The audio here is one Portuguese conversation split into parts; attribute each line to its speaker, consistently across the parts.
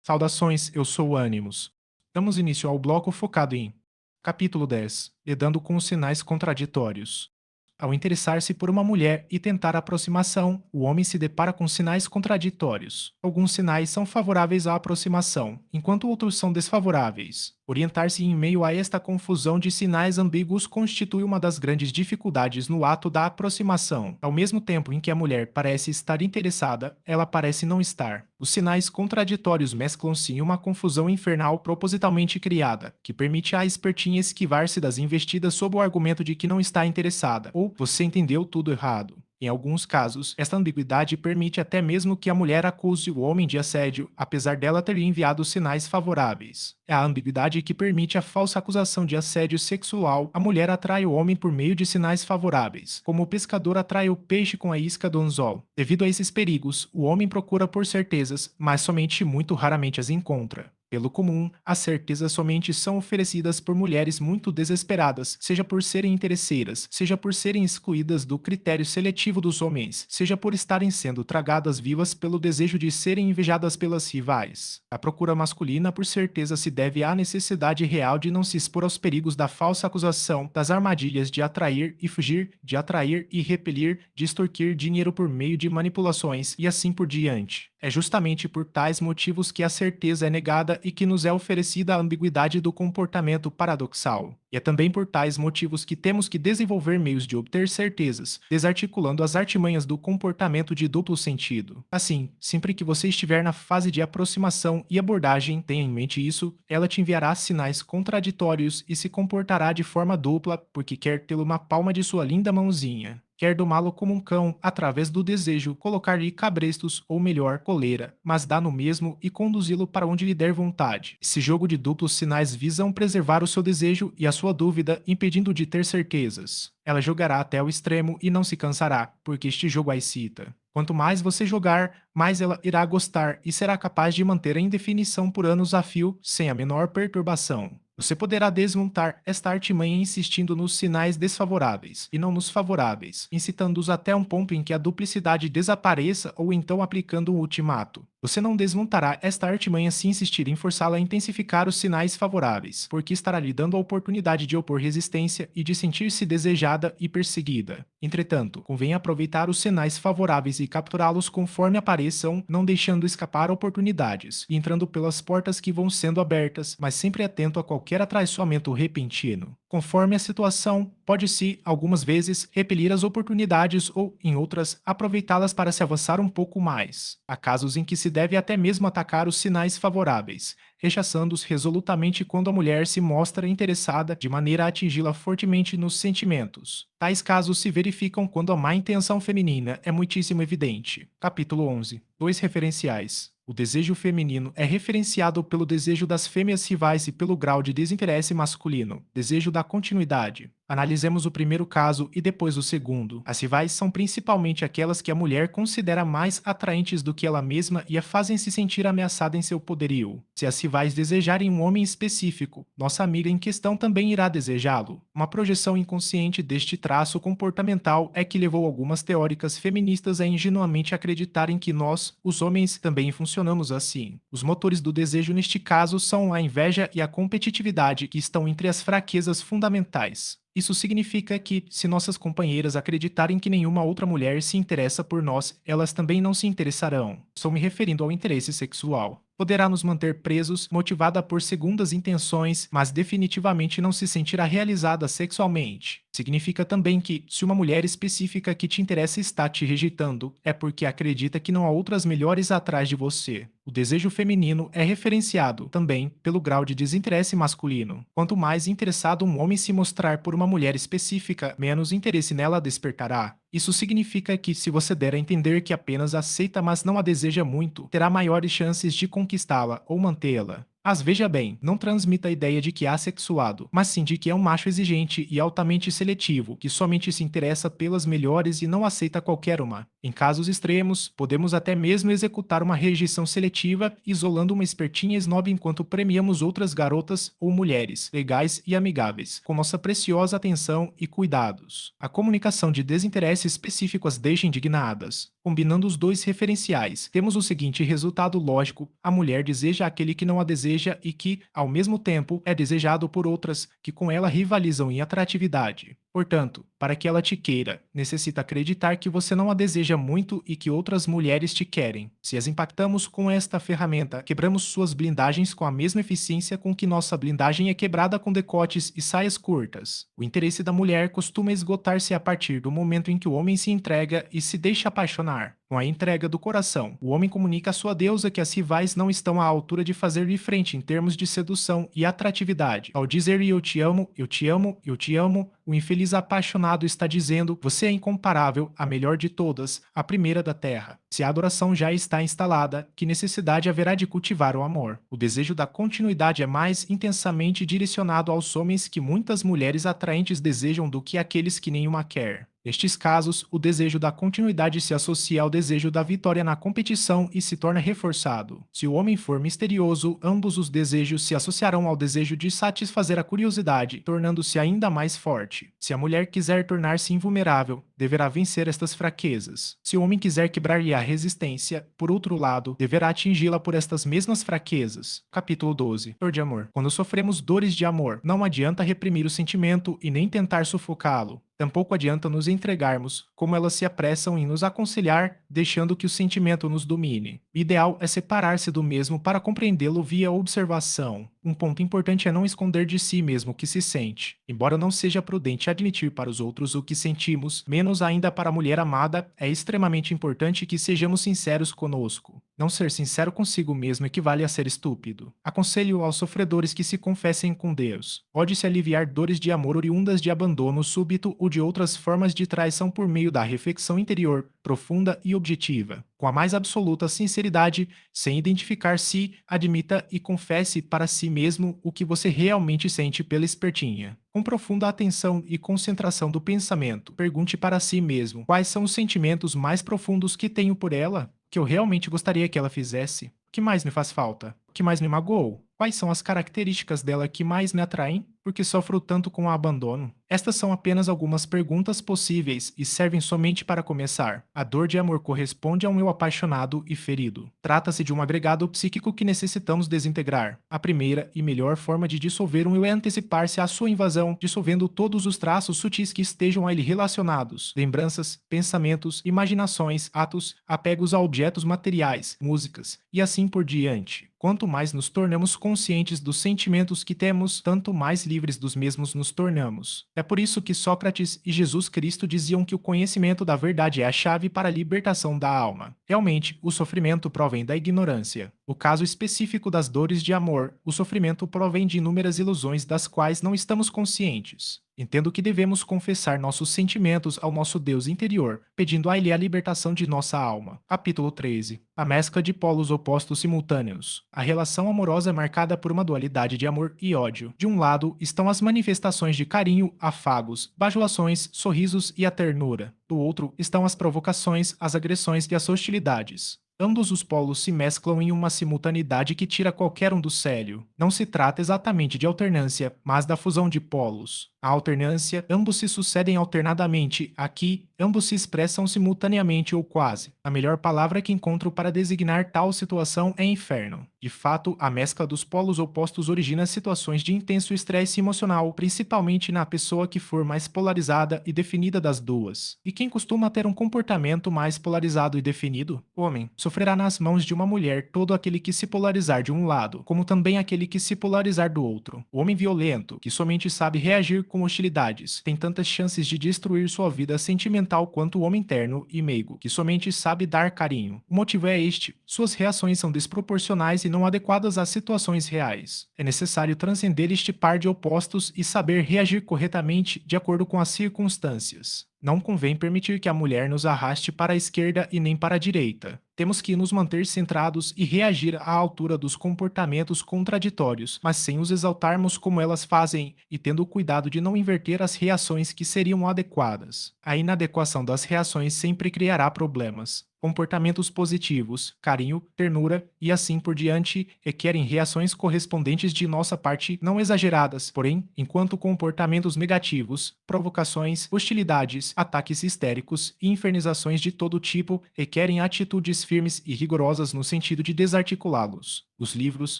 Speaker 1: Saudações, eu sou o Animus. Damos início ao bloco focado em Capítulo 10, Lidando com os sinais contraditórios. Ao interessar-se por uma mulher e tentar aproximação, o homem se depara com sinais contraditórios. Alguns sinais são favoráveis à aproximação, enquanto outros são desfavoráveis. Orientar-se em meio a esta confusão de sinais ambíguos constitui uma das grandes dificuldades no ato da aproximação. Ao mesmo tempo em que a mulher parece estar interessada, ela parece não estar. Os sinais contraditórios mesclam-se em uma confusão infernal propositalmente criada, que permite à espertinha esquivar-se das investidas sob o argumento de que não está interessada, ou você entendeu tudo errado. Em alguns casos, esta ambiguidade permite até mesmo que a mulher acuse o homem de assédio, apesar dela ter enviado sinais favoráveis. É a ambiguidade que permite a falsa acusação de assédio sexual. A mulher atrai o homem por meio de sinais favoráveis, como o pescador atrai o peixe com a isca do anzol. Devido a esses perigos, o homem procura por certezas, mas somente muito raramente as encontra. Pelo comum, as certezas somente são oferecidas por mulheres muito desesperadas, seja por serem interesseiras, seja por serem excluídas do critério seletivo dos homens, seja por estarem sendo tragadas vivas pelo desejo de serem invejadas pelas rivais. A procura masculina por certeza se deve à necessidade real de não se expor aos perigos da falsa acusação, das armadilhas de atrair e fugir, de atrair e repelir, de extorquir dinheiro por meio de manipulações e assim por diante. É justamente por tais motivos que a certeza é negada e que nos é oferecida a ambiguidade do comportamento paradoxal. E é também por tais motivos que temos que desenvolver meios de obter certezas, desarticulando as artimanhas do comportamento de duplo sentido. Assim, sempre que você estiver na fase de aproximação e abordagem, tenha em mente isso, ela te enviará sinais contraditórios e se comportará de forma dupla porque quer tê-lo na palma de sua linda mãozinha. Quer domá-lo como um cão, através do desejo, colocar-lhe cabrestos, ou melhor, coleira, mas dá no mesmo e conduzi-lo para onde lhe der vontade. Esse jogo de duplos sinais visam preservar o seu desejo e a sua dúvida, impedindo de ter certezas. Ela jogará até o extremo e não se cansará, porque este jogo a excita. Quanto mais você jogar, mais ela irá gostar e será capaz de manter a indefinição por anos a fio, sem a menor perturbação. Você poderá desmontar esta artimanha insistindo nos sinais desfavoráveis, e não nos favoráveis, incitando-os até um ponto em que a duplicidade desapareça ou então aplicando um ultimato. Você não desmontará esta artimanha se insistir em forçá-la a intensificar os sinais favoráveis, porque estará lhe dando a oportunidade de opor resistência e de sentir-se desejada e perseguida. Entretanto, convém aproveitar os sinais favoráveis e capturá-los conforme apareçam, não deixando escapar oportunidades, e entrando pelas portas que vão sendo abertas, mas sempre atento a qualquer atraiçoamento repentino. Conforme a situação, pode-se, algumas vezes, repelir as oportunidades ou, em outras, aproveitá-las para se avançar um pouco mais. Há casos em que se deve até mesmo atacar os sinais favoráveis, rechaçando-os resolutamente quando a mulher se mostra interessada de maneira a atingi-la fortemente nos sentimentos. Tais casos se verificam quando a má intenção feminina é muitíssimo evidente. Capítulo 11. Dois referenciais. O desejo feminino é referenciado pelo desejo das fêmeas rivais e pelo grau de desinteresse masculino, desejo da continuidade. Analisemos o primeiro caso e depois o segundo. As rivais são principalmente aquelas que a mulher considera mais atraentes do que ela mesma e a fazem se sentir ameaçada em seu poderio. Se as rivais desejarem um homem específico, nossa amiga em questão também irá desejá-lo. Uma projeção inconsciente deste traço comportamental é que levou algumas teóricas feministas a ingenuamente acreditarem que nós, os homens, também funcionamos assim. Os motores do desejo neste caso são a inveja e a competitividade, que estão entre as fraquezas fundamentais. Isso significa que, se nossas companheiras acreditarem que nenhuma outra mulher se interessa por nós, elas também não se interessarão. Estou me referindo ao interesse sexual. Poderá nos manter presos, motivada por segundas intenções, mas definitivamente não se sentirá realizada sexualmente. Significa também que, se uma mulher específica que te interessa está te rejeitando, é porque acredita que não há outras melhores atrás de você. O desejo feminino é referenciado, também, pelo grau de desinteresse masculino. Quanto mais interessado um homem se mostrar por uma mulher específica, menos interesse nela despertará. Isso significa que, se você der a entender que apenas a aceita mas não a deseja muito, terá maiores chances de conquistá-la ou mantê-la. Mas veja bem, não transmita a ideia de que é assexuado, mas sim de que é um macho exigente e altamente seletivo, que somente se interessa pelas melhores e não aceita qualquer uma. Em casos extremos, podemos até mesmo executar uma rejeição seletiva, isolando uma espertinha snob enquanto premiamos outras garotas ou mulheres, legais e amigáveis, com nossa preciosa atenção e cuidados. A comunicação de desinteresse específico as deixa indignadas. Combinando os dois referenciais, temos o seguinte resultado lógico: a mulher deseja aquele que não a deseja e que, ao mesmo tempo, é desejado por outras que com ela rivalizam em atratividade. Portanto, para que ela te queira, necessita acreditar que você não a deseja muito e que outras mulheres te querem. Se as impactamos com esta ferramenta, quebramos suas blindagens com a mesma eficiência com que nossa blindagem é quebrada com decotes e saias curtas. O interesse da mulher costuma esgotar-se a partir do momento em que o homem se entrega e se deixa apaixonar. Com a entrega do coração, o homem comunica à sua deusa que as rivais não estão à altura de fazer-lhe frente em termos de sedução e atratividade. Ao dizer eu te amo, eu te amo, eu te amo, o infeliz apaixonado está dizendo: você é incomparável, a melhor de todas, a primeira da terra. Se a adoração já está instalada, que necessidade haverá de cultivar o amor? O desejo da continuidade é mais intensamente direcionado aos homens que muitas mulheres atraentes desejam do que aqueles que nenhuma quer. Nestes casos, o desejo da continuidade se associa ao desejo da vitória na competição e se torna reforçado. Se o homem for misterioso, ambos os desejos se associarão ao desejo de satisfazer a curiosidade, tornando-se ainda mais forte. Se a mulher quiser tornar-se invulnerável, deverá vencer estas fraquezas. Se o homem quiser quebrar-lhe a resistência, por outro lado, deverá atingi-la por estas mesmas fraquezas. Capítulo 12. Dor de amor. Quando sofremos dores de amor, não adianta reprimir o sentimento e nem tentar sufocá-lo. Tampouco adianta nos entregarmos, como elas se apressam em nos aconselhar, deixando que o sentimento nos domine. O ideal é separar-se do mesmo para compreendê-lo via observação. Um ponto importante é não esconder de si mesmo o que se sente. Embora não seja prudente admitir para os outros o que sentimos, menos ainda para a mulher amada, é extremamente importante que sejamos sinceros conosco. Não ser sincero consigo mesmo equivale a ser estúpido. Aconselho aos sofredores que se confessem com Deus. Pode-se aliviar dores de amor oriundas de abandono súbito ou de outras formas de traição por meio da reflexão interior, profunda e objetiva. Com a mais absoluta sinceridade, sem identificar-se, admita e confesse para si mesmo o que você realmente sente pela espertinha. Com profunda atenção e concentração do pensamento, pergunte para si mesmo quais são os sentimentos mais profundos que tenho por ela, que eu realmente gostaria que ela fizesse. O que mais me faz falta? O que mais me magoou? Quais são as características dela que mais me atraem? Porque sofro tanto com o abandono? Estas são apenas algumas perguntas possíveis e servem somente para começar. A dor de amor corresponde a um eu apaixonado e ferido. Trata-se de um agregado psíquico que necessitamos desintegrar. A primeira e melhor forma de dissolver um eu é antecipar-se à sua invasão, dissolvendo todos os traços sutis que estejam a ele relacionados: lembranças, pensamentos, imaginações, atos, apegos a objetos materiais, músicas e assim por diante. Quanto mais nos tornamos conscientes dos sentimentos que temos, tanto mais livres dos mesmos nos tornamos. É por isso que Sócrates e Jesus Cristo diziam que o conhecimento da verdade é a chave para a libertação da alma. Realmente, o sofrimento provém da ignorância. No caso específico das dores de amor, o sofrimento provém de inúmeras ilusões das quais não estamos conscientes. Entendo que devemos confessar nossos sentimentos ao nosso Deus interior, pedindo a Ele a libertação de nossa alma. Capítulo 13. A mescla de polos opostos simultâneos. A relação amorosa é marcada por uma dualidade de amor e ódio. De um lado estão as manifestações de carinho, afagos, bajulações, sorrisos e a ternura. Do outro estão as provocações, as agressões e as hostilidades. Ambos os polos se mesclam em uma simultaneidade que tira qualquer um do sério. Não se trata exatamente de alternância, mas da fusão de polos. A alternância, ambos se sucedem alternadamente. Aqui, ambos se expressam simultaneamente ou quase. A melhor palavra que encontro para designar tal situação é inferno. De fato, a mescla dos polos opostos origina situações de intenso estresse emocional, principalmente na pessoa que for mais polarizada e definida das duas. E quem costuma ter um comportamento mais polarizado e definido? Homem. Sofrerá nas mãos de uma mulher todo aquele que se polarizar de um lado, como também aquele que se polarizar do outro. O homem violento, que somente sabe reagir com hostilidades, tem tantas chances de destruir sua vida sentimental quanto o homem terno e meigo, que somente sabe dar carinho. O motivo é este: suas reações são desproporcionais e não adequadas às situações reais. É necessário transcender este par de opostos e saber reagir corretamente de acordo com as circunstâncias. Não convém permitir que a mulher nos arraste para a esquerda e nem para a direita. Temos que nos manter centrados e reagir à altura dos comportamentos contraditórios, mas sem os exaltarmos como elas fazem e tendo cuidado de não inverter as reações que seriam adequadas. A inadequação das reações sempre criará problemas. Comportamentos positivos, carinho, ternura e assim por diante requerem reações correspondentes de nossa parte não exageradas, porém, enquanto comportamentos negativos, provocações, hostilidades, ataques histéricos e infernizações de todo tipo requerem atitudes firmes e rigorosas no sentido de desarticulá-los. Os livros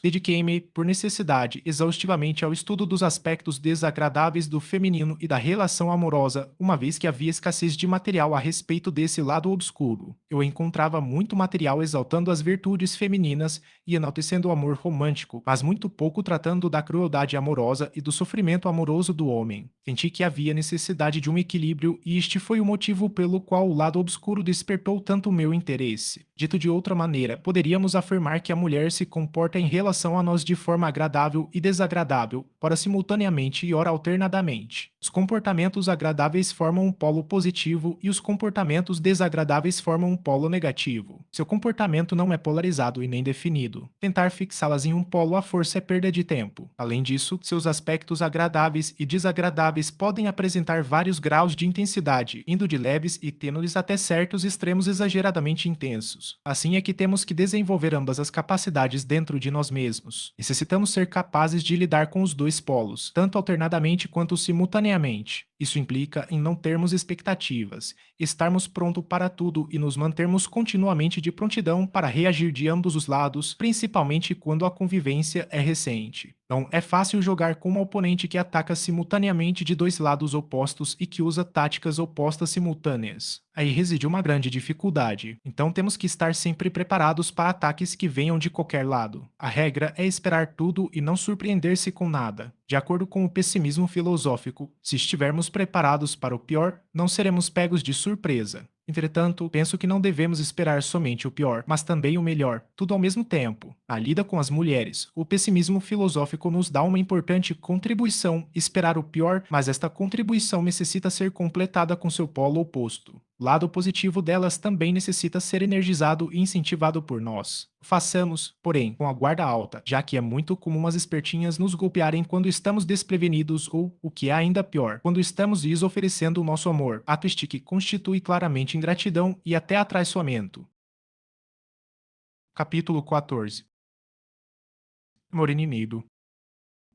Speaker 1: dediquei-me, por necessidade, exaustivamente ao estudo dos aspectos desagradáveis do feminino e da relação amorosa, uma vez que havia escassez de material a respeito desse lado obscuro. Eu encontrava muito material exaltando as virtudes femininas e enaltecendo o amor romântico, mas muito pouco tratando da crueldade amorosa e do sofrimento amoroso do homem. Senti que havia necessidade de um equilíbrio e este foi o motivo pelo qual o lado obscuro despertou tanto o meu interesse. Dito de outra maneira, poderíamos afirmar que a mulher se comporta em relação a nós de forma agradável e desagradável, ora simultaneamente e ora alternadamente. Os comportamentos agradáveis formam um polo positivo e os comportamentos desagradáveis formam um polo negativo. Seu comportamento não é polarizado e nem definido. Tentar fixá-las em um polo à força é perda de tempo. Além disso, seus aspectos agradáveis e desagradáveis podem apresentar vários graus de intensidade, indo de leves e tênues até certos extremos exageradamente intensos. Assim é que temos que desenvolver ambas as capacidades dentro de nós mesmos. Necessitamos ser capazes de lidar com os dois polos, tanto alternadamente quanto simultaneamente. Isso implica em não termos expectativas, estarmos pronto para tudo e nos mantermos continuamente de prontidão para reagir de ambos os lados, principalmente quando a convivência é recente. Não é fácil jogar com um oponente que ataca simultaneamente de dois lados opostos e que usa táticas opostas simultâneas. Aí reside uma grande dificuldade. Então temos que estar sempre preparados para ataques que venham de qualquer lado. A regra é esperar tudo e não surpreender-se com nada. De acordo com o pessimismo filosófico, se estivermos preparados para o pior, não seremos pegos de surpresa. Entretanto, penso que não devemos esperar somente o pior, mas também o melhor, tudo ao mesmo tempo. Na lida com as mulheres, o pessimismo filosófico nos dá uma importante contribuição, esperar o pior, mas esta contribuição necessita ser completada com seu polo oposto. O lado positivo delas também necessita ser energizado e incentivado por nós. Façamos, porém, com a guarda alta, já que é muito comum as espertinhas nos golpearem quando estamos desprevenidos ou, o que é ainda pior, quando estamos lhes oferecendo o nosso amor, ato este que constitui claramente ingratidão e até atraiçoamento. Capítulo 14. Morinido.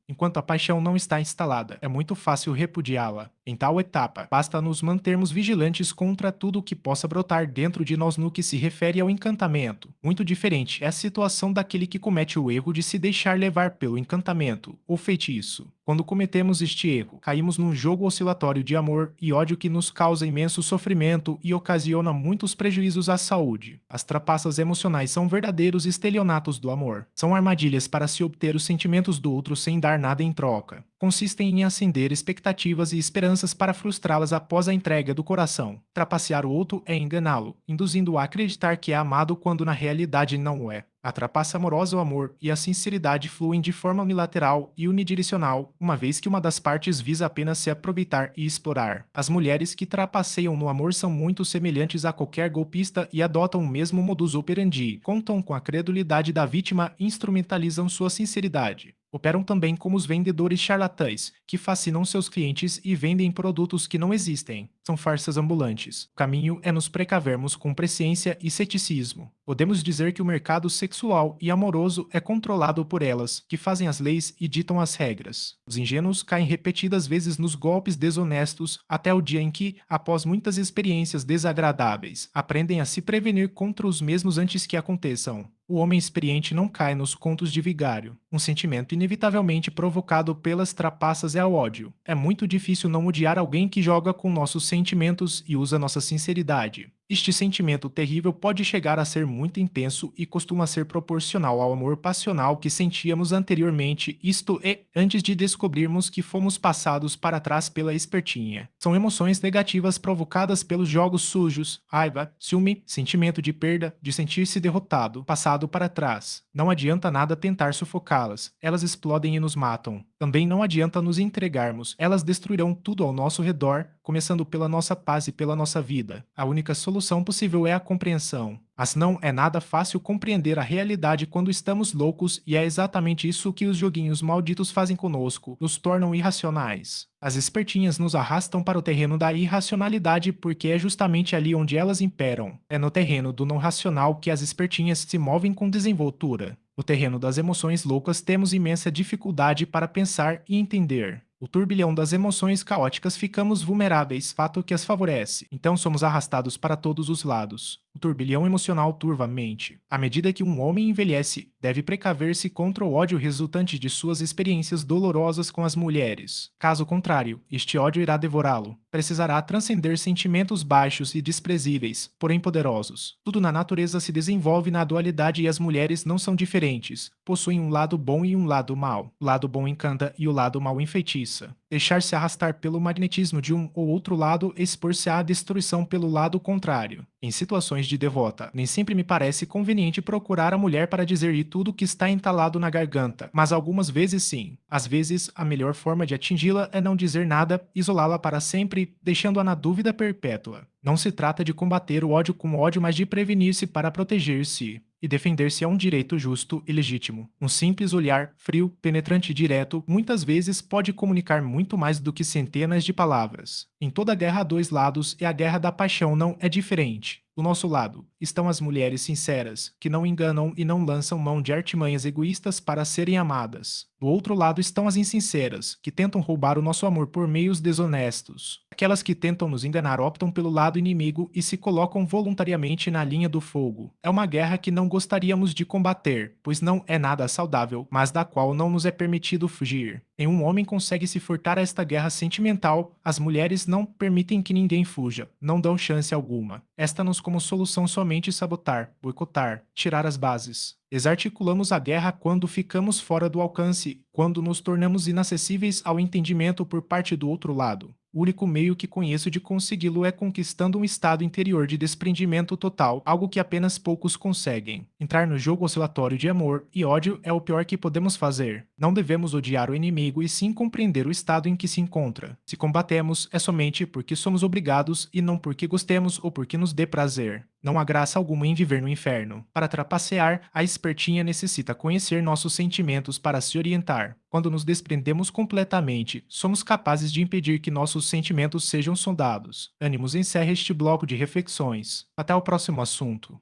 Speaker 1: Enquanto a paixão não está instalada, é muito fácil repudiá-la. Em tal etapa, basta nos mantermos vigilantes contra tudo o que possa brotar dentro de nós no que se refere ao encantamento. Muito diferente é a situação daquele que comete o erro de se deixar levar pelo encantamento, ou feitiço. Quando cometemos este erro, caímos num jogo oscilatório de amor e ódio que nos causa imenso sofrimento e ocasiona muitos prejuízos à saúde. As trapaças emocionais são verdadeiros estelionatos do amor. São armadilhas para se obter os sentimentos do outro sem dar nada em troca. Consistem em acender expectativas e esperanças para frustrá-las após a entrega do coração. Trapacear o outro é enganá-lo, induzindo-o a acreditar que é amado quando na realidade não o é. A trapaça amorosa, o amor e a sinceridade fluem de forma unilateral e unidirecional, uma vez que uma das partes visa apenas se aproveitar e explorar. As mulheres que trapaceiam no amor são muito semelhantes a qualquer golpista e adotam o mesmo modus operandi. Contam com a credulidade da vítima e instrumentalizam sua sinceridade. Operam também como os vendedores charlatães, que fascinam seus clientes e vendem produtos que não existem. São farsas ambulantes. O caminho é nos precavermos com presciência e ceticismo. Podemos dizer que o mercado sexual e amoroso é controlado por elas, que fazem as leis e ditam as regras. Os ingênuos caem repetidas vezes nos golpes desonestos até o dia em que, após muitas experiências desagradáveis, aprendem a se prevenir contra os mesmos antes que aconteçam. O homem experiente não cai nos contos de vigário. Um sentimento inevitavelmente provocado pelas trapaças é o ódio. É muito difícil não odiar alguém que joga com nossos sentimentos e usa nossa sinceridade. Este sentimento terrível pode chegar a ser muito intenso e costuma ser proporcional ao amor passional que sentíamos anteriormente, isto é, antes de descobrirmos que fomos passados para trás pela espertinha. São emoções negativas provocadas pelos jogos sujos, raiva, ciúme, sentimento de perda, de sentir-se derrotado, passado para trás. Não adianta nada tentar sufocá-las, elas explodem e nos matam. Também não adianta nos entregarmos, elas destruirão tudo ao nosso redor, começando pela nossa paz e pela nossa vida. A única solução possível é a compreensão. Mas não é nada fácil compreender a realidade quando estamos loucos e é exatamente isso que os joguinhos malditos fazem conosco, nos tornam irracionais. As espertinhas nos arrastam para o terreno da irracionalidade porque é justamente ali onde elas imperam. É no terreno do não racional que as espertinhas se movem com desenvoltura. No terreno das emoções loucas temos imensa dificuldade para pensar e entender. O turbilhão das emoções caóticas ficamos vulneráveis, fato que as favorece. Então somos arrastados para todos os lados. O turbilhão emocional turva a mente. À medida que um homem envelhece, deve precaver-se contra o ódio resultante de suas experiências dolorosas com as mulheres. Caso contrário, este ódio irá devorá-lo. Precisará transcender sentimentos baixos e desprezíveis, porém poderosos. Tudo na natureza se desenvolve na dualidade e as mulheres não são diferentes. Possuem um lado bom e um lado mau. O lado bom encanta e o lado mau enfeitiça. Deixar-se arrastar pelo magnetismo de um ou outro lado expor-se à destruição pelo lado contrário. Em situações de devota, nem sempre me parece conveniente procurar a mulher para dizer-lhe tudo o que está entalado na garganta, mas algumas vezes sim. Às vezes, a melhor forma de atingi-la é não dizer nada, isolá-la para sempre, deixando-a na dúvida perpétua. Não se trata de combater o ódio com ódio, mas de prevenir-se para proteger-se. E defender-se é um direito justo e legítimo. Um simples olhar, frio, penetrante e direto, muitas vezes pode comunicar muito mais do que centenas de palavras. Em toda guerra há dois lados e a guerra da paixão não é diferente. Do nosso lado estão as mulheres sinceras, que não enganam e não lançam mão de artimanhas egoístas para serem amadas. Do outro lado estão as insinceras, que tentam roubar o nosso amor por meios desonestos. Aquelas que tentam nos enganar optam pelo lado inimigo e se colocam voluntariamente na linha do fogo. É uma guerra que não gostaríamos de combater, pois não é nada saudável, mas da qual não nos é permitido fugir. Nenhum homem consegue se furtar a esta guerra sentimental, as mulheres não permitem que ninguém fuja, não dão chance alguma. Esta-nos como solução somente sabotar, boicotar, tirar as bases. Desarticulamos a guerra quando ficamos fora do alcance, quando nos tornamos inacessíveis ao entendimento por parte do outro lado. O único meio que conheço de consegui-lo é conquistando um estado interior de desprendimento total, algo que apenas poucos conseguem. Entrar no jogo oscilatório de amor e ódio é o pior que podemos fazer. Não devemos odiar o inimigo e sim compreender o estado em que se encontra. Se combatemos, é somente porque somos obrigados e não porque gostemos ou porque nos dê prazer. Não há graça alguma em viver no inferno. Para trapacear, a espertinha necessita conhecer nossos sentimentos para se orientar. Quando nos desprendemos completamente, somos capazes de impedir que nossos sentimentos sejam sondados. Ânimos encerra este bloco de reflexões. Até o próximo assunto.